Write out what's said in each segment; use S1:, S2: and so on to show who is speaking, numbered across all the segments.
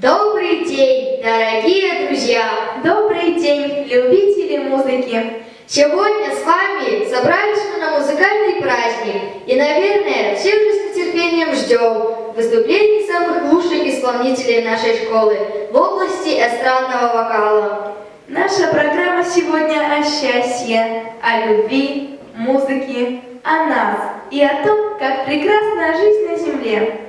S1: Добрый день, дорогие друзья!
S2: Добрый день, любители музыки!
S1: Сегодня с вами собрались мы на музыкальный праздник и, наверное, все уже с нетерпением ждем выступлений самых лучших исполнителей нашей школы в области эстрадного вокала.
S2: Наша программа сегодня о счастье, о любви, музыке, о нас и о том, как прекрасна жизнь на земле.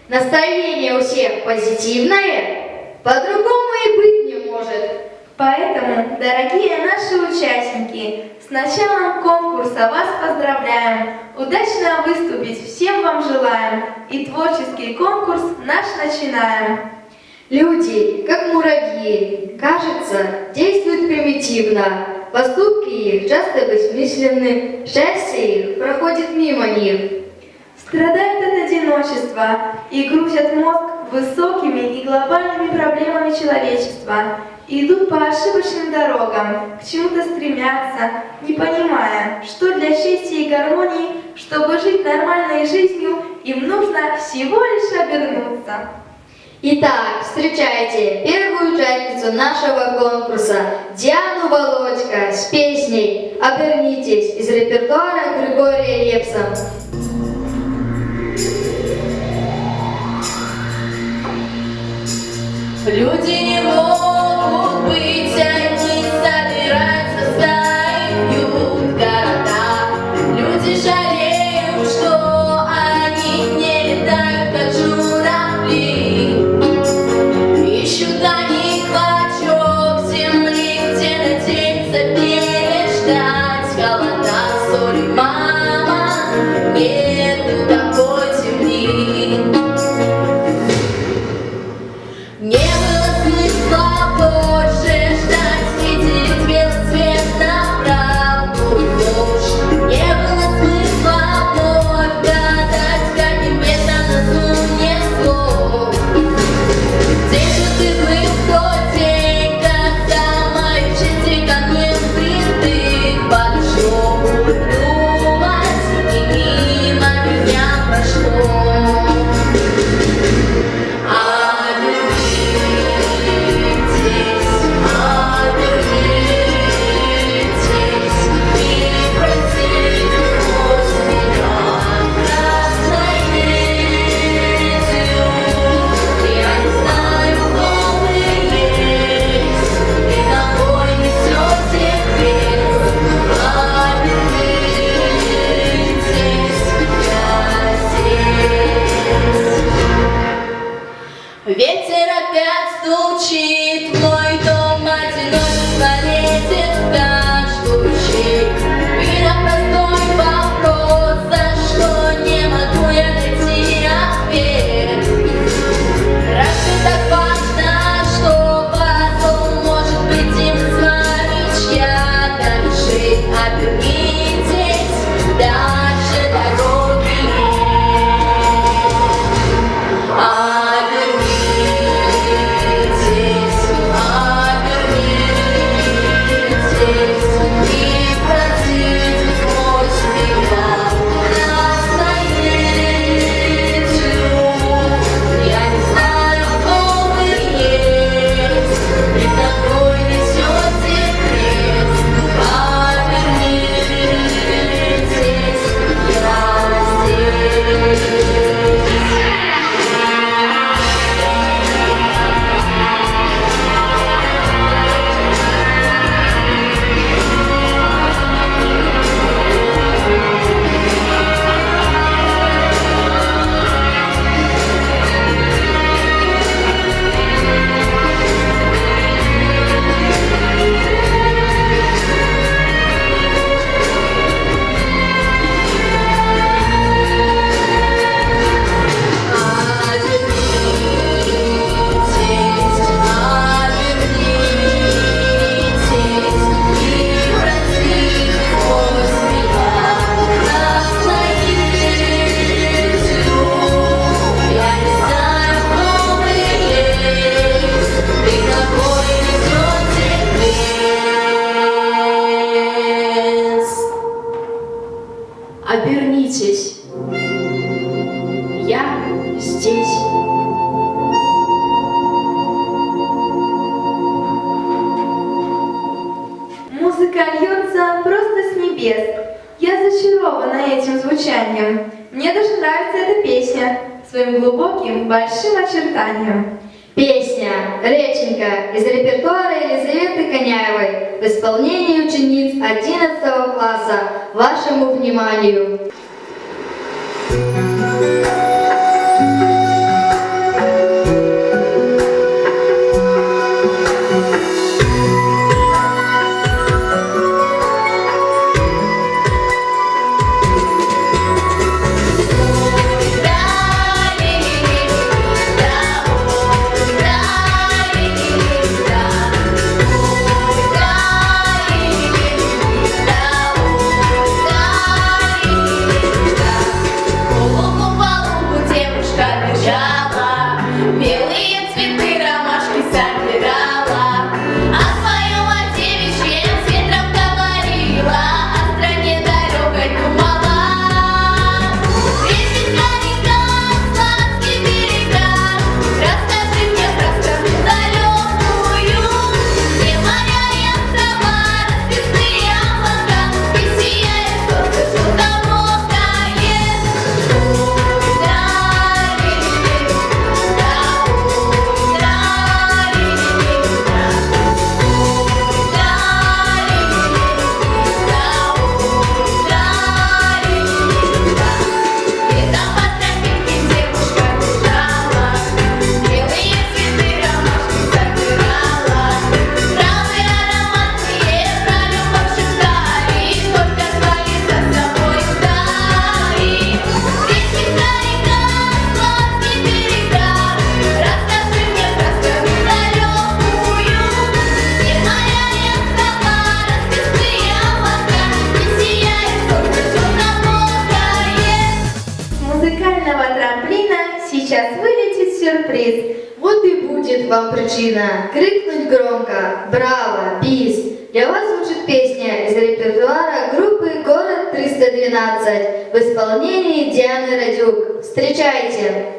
S1: Настроение у всех позитивное, по-другому и быть не может.
S2: Поэтому, дорогие наши участники, с началом конкурса вас поздравляем, удачно выступить всем вам желаем, и творческий конкурс наш начинаем.
S1: Люди, как муравьи, кажется, действуют примитивно, поступки их часто бессмысленны, счастье их проходит мимо них.
S2: Страдают от одиночества и грузят мозг высокими и глобальными проблемами человечества. Идут по ошибочным дорогам, к чему-то стремятся, не понимая, что для счастья и гармонии, чтобы жить нормальной жизнью, им нужно всего лишь обернуться.
S1: Итак, встречайте первую участницу нашего конкурса, Диану Володько, с песней «Обернитесь» из репертуара Григория Лепса.
S3: Люди не могут быть, они собираются, сдают города. Люди жалеют, что они не летают, как журавли. Ищут они клочок земли, где надеются переждать холода, соли, мама, нету такой земли. Не было смысла
S2: очень нравится эта песня своим глубоким, большим очертанием.
S1: Песня «Реченька» из репертуара Елизаветы Коняевой в исполнении учениц 11 класса. Вашему вниманию!
S2: Сейчас вылетит сюрприз.
S1: Вот и будет вам причина крикнуть громко «Браво! Бис!». Для вас звучит песня из репертуара группы «Город 312» в исполнении Дианы Радюк. Встречайте!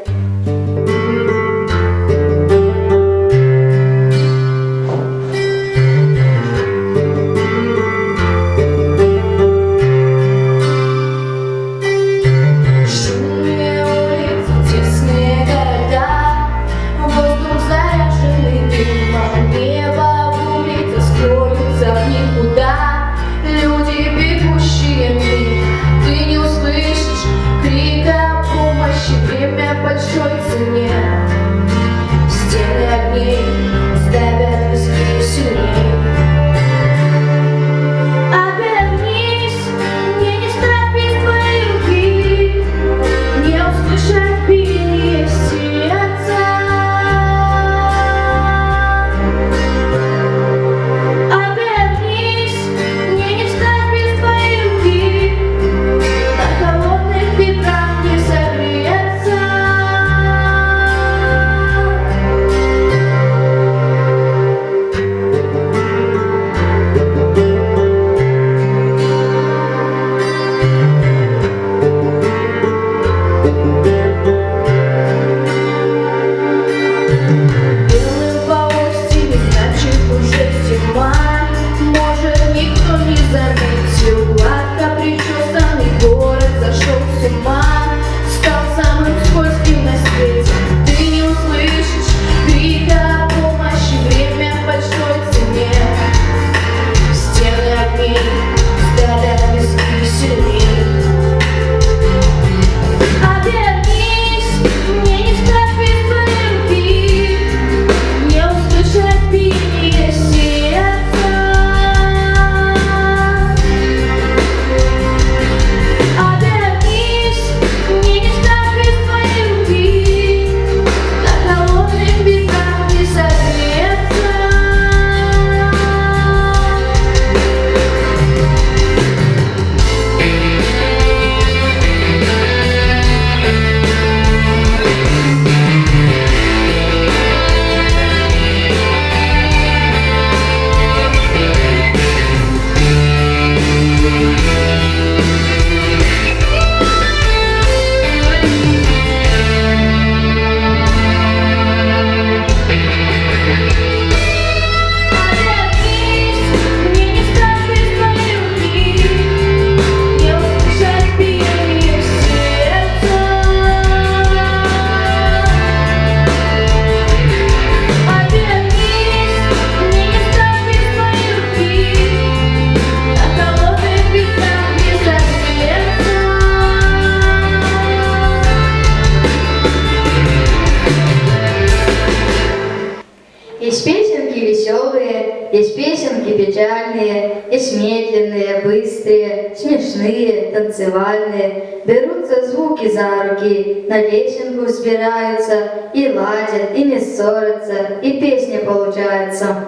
S1: есть песенки печальные, есть медленные, быстрые, смешные, танцевальные. Берутся звуки за руки, на песенку взбираются, и ладят, и не ссорятся, и песня получается.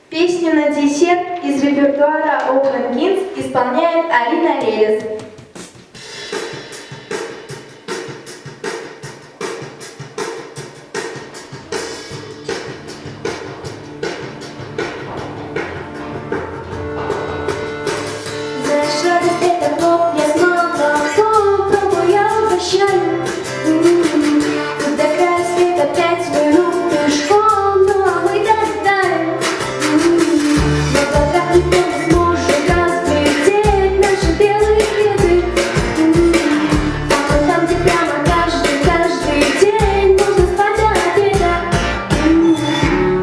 S2: Песню на десерт из репертуара Open Kids исполняет Алина Релес.
S3: Знаешь, радость это хлопья с молоком, пробую я угощаю. Когда край света опять минут пешком, ну а мы долетаем. В облаках никто не сможет разглядеть наши белые цветы. А вот там, где прямо каждый день можно спать от обеда.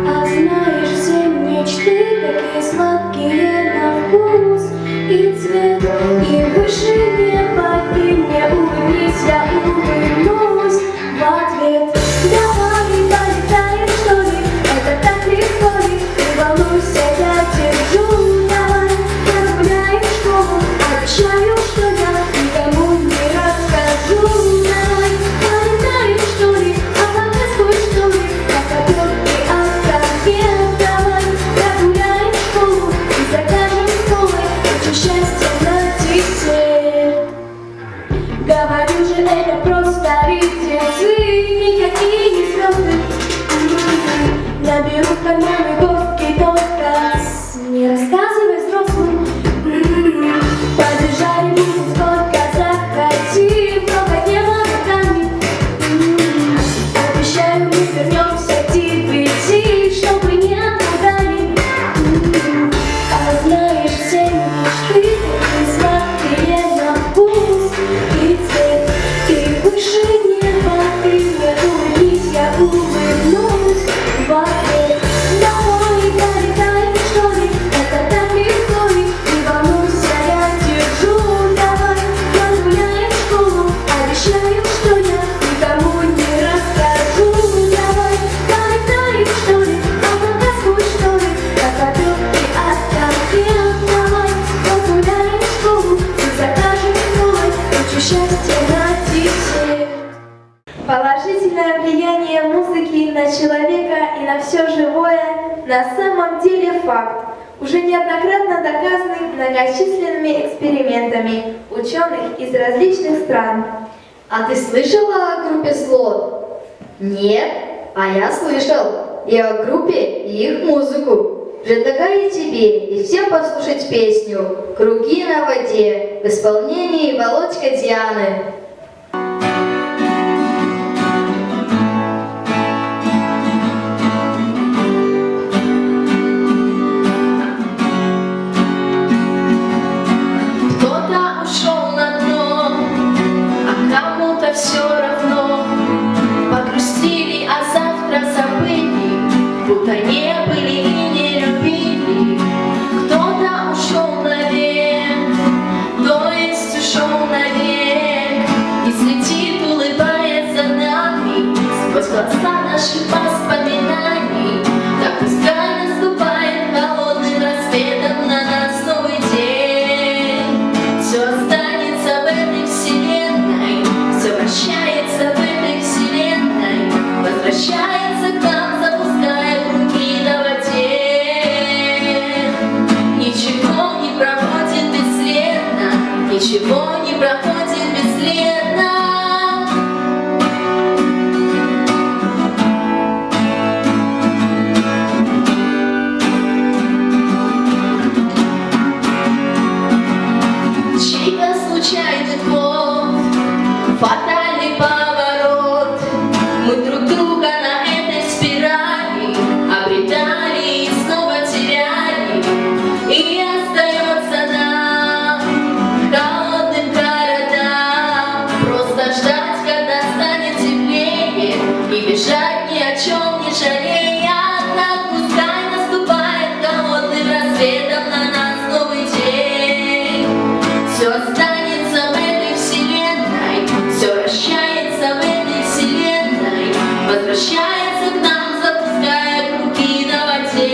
S3: А знаешь, все мечты такие сладкие на вкус и цвет, и выше неба ты мне улыбнись, я улыбнусь в ответ. Давай полетаем, что ли, это так легко ли, не волнуйся, я держу. Давай прогуляем школу, обещаю, что я никому не расскажу. Давай полетаем, что ли, облака что ли, как обертки от конфет. Давай прогуляем школу и закажем столы, хочу счастья на десерт. Говорю же, это просто птицы, никакие не звезды. Наберу в карманы горстки только не рассказывай взрослым. Побежали будем сколько захотим, только небо руками. Обещаю, мы вернемся к 9, чтобы не отругали. А знаешь, все мечты такие сладкие на вкус и цвет, и выше неба ты мне улыбнись, я улыбнусь в ответ. Давай полетаем, что ли, это так легко ли, не волнуйся, я держу. Давай прогуляем школу, обещаю, что я никому не расскажу. Давай полетаем, что ли, облака что ли, как обертки от конфет. Давай прогуляем школу и закажем столы, хочу счастья на десерт.
S2: Положительное влияние музыки на человека и на все живое на самом деле факт, уже неоднократно доказанный многочисленными экспериментами ученых из различных стран.
S1: А ты слышала о группе Слот? Нет? А я слышал. И о группе, и их музыку. Предлагаю тебе и всем послушать песню «Круги на воде» в исполнении Володька Дианы.
S3: Кто-то ушел на дно, а кому-то все равно. Погрустили, а завтра забыли, будто не были и не любили. Кто-то ушел навек, то есть ушел навек, и слетит, улыбаясь за нами, сквозь глаза наших воспоминаний. Так пускай наступает холодным рассветом на нас новый день. Все останется в этой вселенной, все вращается в этой вселенной, возвращается к нам, запуская круги на воде. Ничего не проходит бесследно, ничего не проходит бесследно. Чей-то случайный ход, фатальный поворот. Мы друг друга на этой спирали обретали и снова теряли. И остается нам, холодным городам, просто ждать, когда станет теплее, и бежать ни о чем не жалея. Так пускай наступает холодным рассветом на нас новый день. Все останется в этой вселенной, все вращается в этой вселенной, возвращается к нам, запуская круги на воде.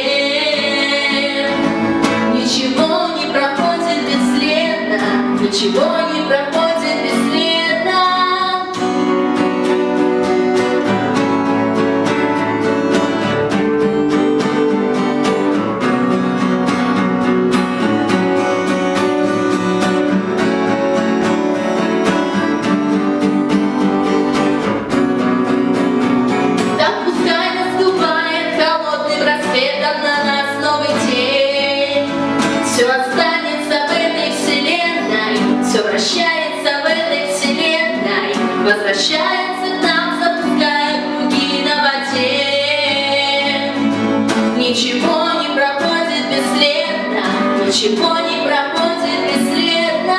S3: ничего не проходит бесследно.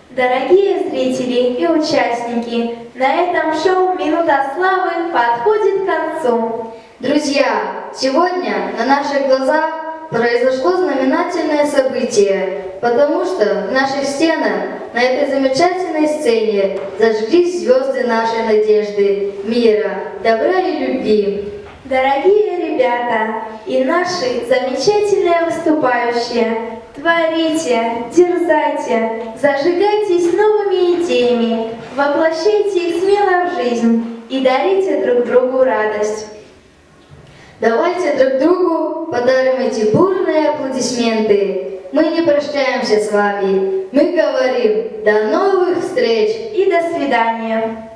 S2: Дорогие зрители и участники, на этом шоу «Минута славы» подходит к концу.
S1: Друзья, сегодня на наших глазах произошло знаменательное событие, потому что в наших стенах на этой замечательной сцене зажглись звезды нашей надежды, мира, добра и любви.
S2: Дорогие ребята и наши замечательные выступающие, творите, дерзайте, зажигайтесь новыми идеями, воплощайте их смело в жизнь и дарите друг другу радость.
S1: Давайте друг другу подарим эти бурные аплодисменты. Мы не прощаемся с вами, мы говорим до новых встреч!
S2: И до свидания.